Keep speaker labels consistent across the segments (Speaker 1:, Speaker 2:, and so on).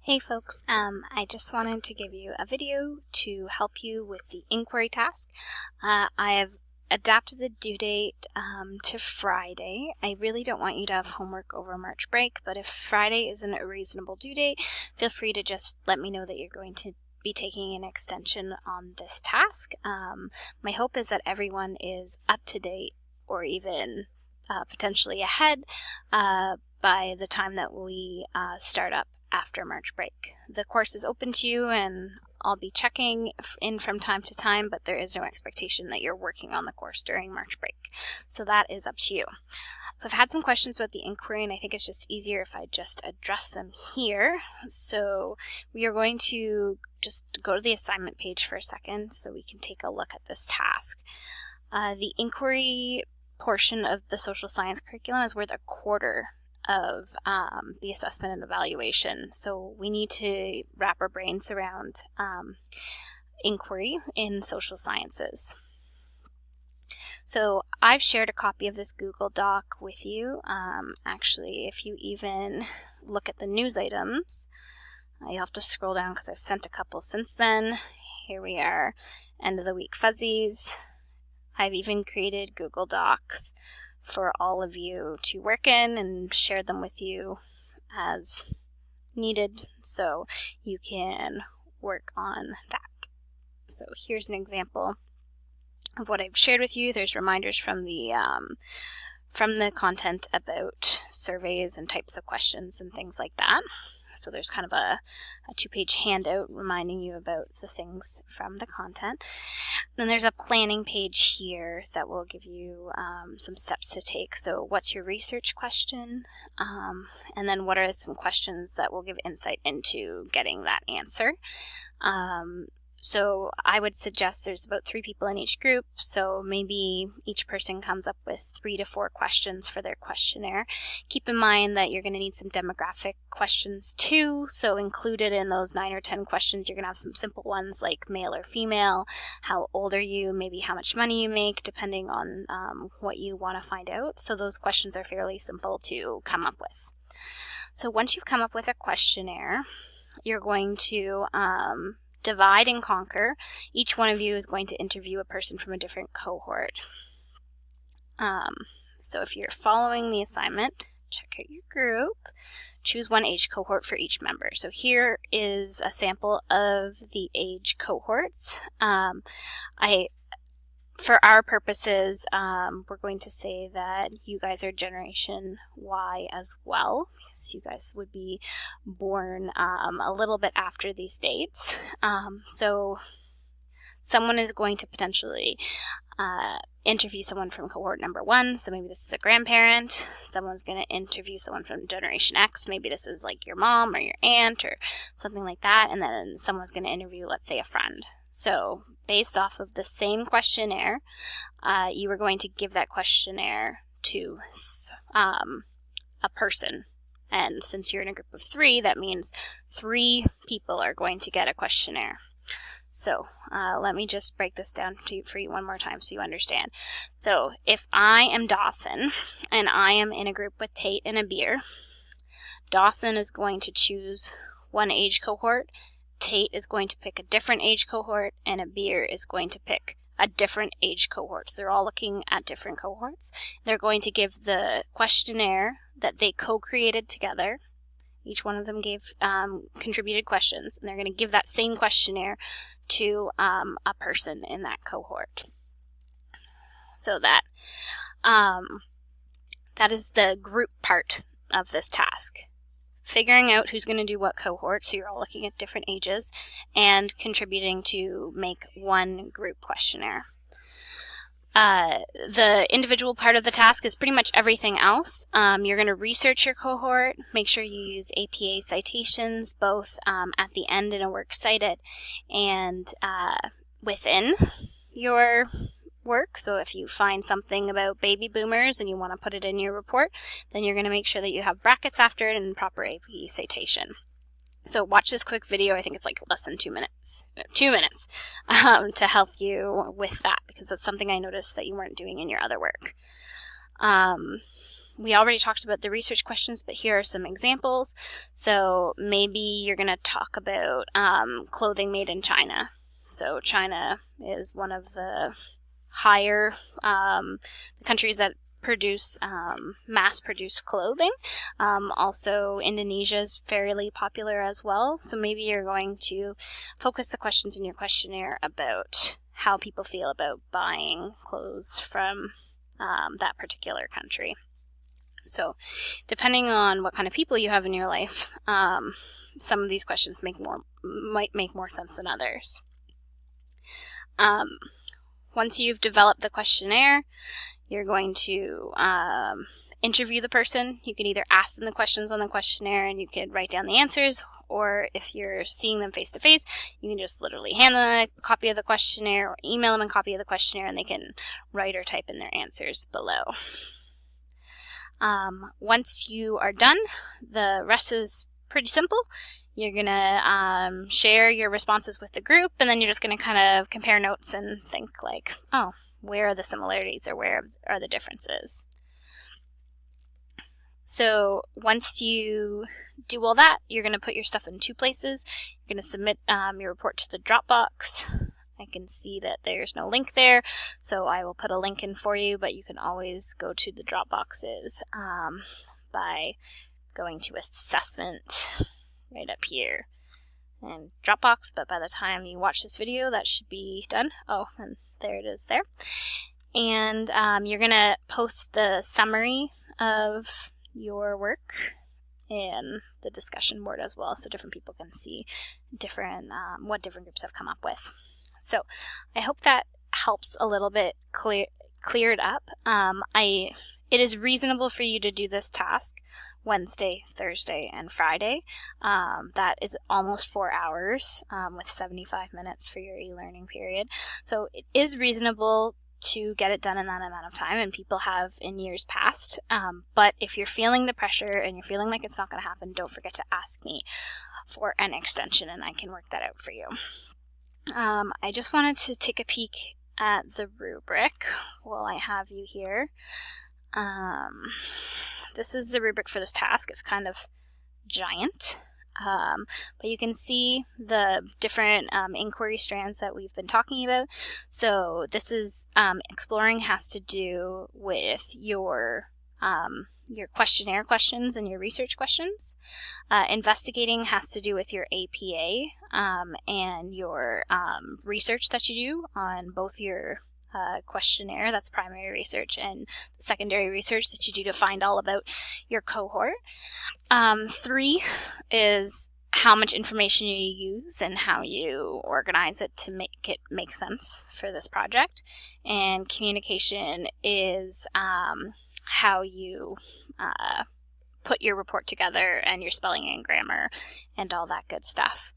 Speaker 1: Hey folks, I just wanted to give you a video to help you with the inquiry task. I have adapted the due date to Friday. I really don't want you to have homework over March break, but if Friday isn't a reasonable due date, feel free to just let me know that you're going to be taking an extension on this task. My hope is that everyone is up to date or even potentially ahead by the time that we start up after March break. The course is open to you and I'll be checking in from time to time, but there is no expectation that you're working on the course during March break. So that is up to you. So I've had some questions about the inquiry and I think it's just easier if I just address them here. So we are going to just go to the assignment page for a second so we can take a look at this task. The inquiry portion of the social science curriculum is worth a quarter of the assessment and evaluation. So we need to wrap our brains around inquiry in social sciences. So I've shared a copy of this Google Doc with you. Actually, if you even look at the news items, you have to scroll down because I've sent a couple since then. Here we are, end of the week fuzzies. I've even created Google Docs for all of you to work in and share them with you as needed so you can work on that. So here's an example of what I've shared with you. There's reminders from the content about surveys and types of questions and things like that. So there's kind of a two-page handout reminding you about the things from the content. Then there's a planning page here that will give you some steps to take. So what's your research question? And then what are some questions that will give insight into getting that answer? So I would suggest there's about 3 people in each group, so maybe each person comes up with 3 to 4 questions for their questionnaire. Keep in mind that you're going to need some demographic questions too, so included in those 9 or 10 questions, you're going to have some simple ones like male or female, how old are you, maybe how much money you make, depending on what you want to find out. So those questions are fairly simple to come up with. So once you've come up with a questionnaire, you're going to divide and conquer. Each one of you is going to interview a person from a different cohort. So if you're following the assignment, check out your group, choose one age cohort for each member. So here is a sample of the age cohorts. For our purposes, we're going to say that you guys are Generation Y as well, because you guys would be born a little bit after these dates. So someone is going to potentially interview someone from cohort number 1, so maybe this is a grandparent. Someone's going to interview someone from Generation X, maybe this is like your mom or your aunt or something like that, and then someone's going to interview, let's say, a friend. So based off of the same questionnaire, you are going to give that questionnaire to a person. And since you're in a group of 3, that means 3 people are going to get a questionnaire. So let me just break this down for you one more time so you understand. So if I am Dawson and I am in a group with Tate and Abir, Dawson is going to choose one age cohort, Tate is going to pick a different age cohort, and Abir is going to pick a different age cohort. So they're all looking at different cohorts. They're going to give the questionnaire that they co-created together. Each one of them gave contributed questions, and they're going to give that same questionnaire to a person in that cohort. So that is the group part of this task. Figuring out who's going to do what cohort, so you're all looking at different ages, and contributing to make one group questionnaire. The individual part of the task is pretty much everything else. You're going to research your cohort, make sure you use APA citations, both at the end in a works cited and within your work. So if you find something about baby boomers and you want to put it in your report, then you're going to make sure that you have brackets after it and proper APA citation. So watch this quick video. I think it's like less than 2 minutes. 2 minutes to help you with that, because that's something I noticed that you weren't doing in your other work. we already talked about the research questions, but here are some examples. So maybe you're going to talk about clothing made in China. So China is one of the higher countries that produce mass-produced clothing. Also, Indonesia is fairly popular as well. So maybe you're going to focus the questions in your questionnaire about how people feel about buying clothes from that particular country. So depending on what kind of people you have in your life, some of these questions might make more sense than others. Once you've developed the questionnaire, you're going to interview the person. You can either ask them the questions on the questionnaire and you can write down the answers, or if you're seeing them face to face, you can just literally hand them a copy of the questionnaire or email them a copy of the questionnaire and they can write or type in their answers below. Once you are done, the rest is pretty simple. You're going to share your responses with the group, and then you're just going to kind of compare notes and think like, oh, where are the similarities or where are the differences? So once you do all that, you're going to put your stuff in two places. You're going to submit your report to the Dropbox. I can see that there's no link there, so I will put a link in for you, but you can always go to the Dropboxes by going to Assessment right up here and Dropbox, but by the time you watch this video, that should be done. Oh, and there it is there. And you're going to post the summary of your work in the discussion board as well, so different people can see what different groups have come up with. So I hope that helps a little bit clear it up. It is reasonable for you to do this task Wednesday, Thursday, and Friday. That is almost 4 hours with 75 minutes for your e-learning period. So it is reasonable to get it done in that amount of time, and people have in years past. But if you're feeling the pressure and you're feeling like it's not going to happen, don't forget to ask me for an extension and I can work that out for you. I just wanted to take a peek at the rubric while I have you here. This is the rubric for this task. It's kind of giant, but you can see the different inquiry strands that we've been talking about. So this is exploring has to do with your questionnaire questions and your research questions. Investigating has to do with your APA and your research that you do on both your questionnaire, that's primary research, and secondary research that you do to find all about your cohort. 3 is how much information you use and how you organize it to make it make sense for this project. And communication is how you put your report together and your spelling and grammar and all that good stuff.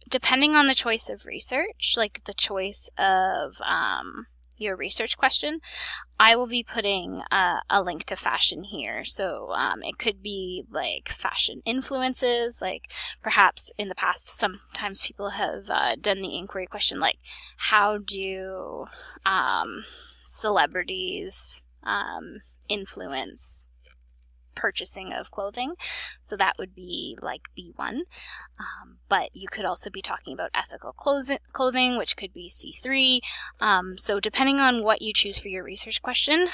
Speaker 1: Depending on the choice of research, like the choice of your research question, I will be putting a link to fashion here. So it could be like fashion influences, like perhaps in the past sometimes people have done the inquiry question like, how do celebrities influence purchasing of clothing? So that would be like B1. But you could also be talking about ethical clothing, which could be C3. So depending on what you choose for your research question,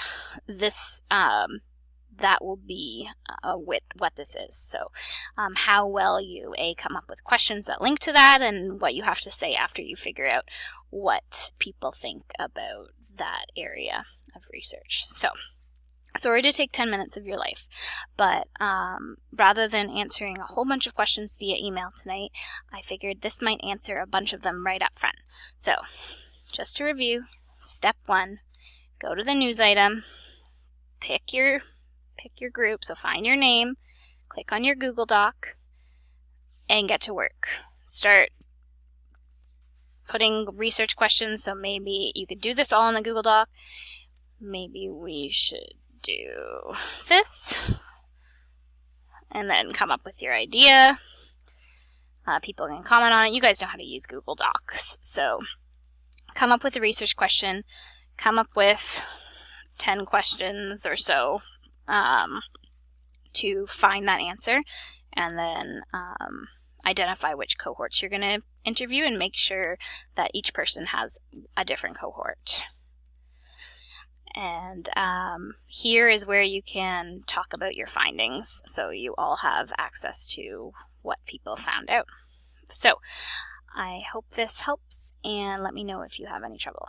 Speaker 1: this that will be with what this is. So how well you come up with questions that link to that, and what you have to say after you figure out what people think about that area of research. So sorry to take 10 minutes of your life, but rather than answering a whole bunch of questions via email tonight, I figured this might answer a bunch of them right up front. So just to review, step 1, go to the news item, pick your group, so find your name, click on your Google Doc, and get to work. Start putting research questions, so maybe you could do this all in the Google Doc. Maybe we should do this, and then come up with your idea. People can comment on it. You guys know how to use Google Docs, so come up with a research question, come up with 10 questions or so to find that answer, and then identify which cohorts you're going to interview and make sure that each person has a different cohort. And here is where you can talk about your findings, so you all have access to what people found out. So I hope this helps, and let me know if you have any trouble.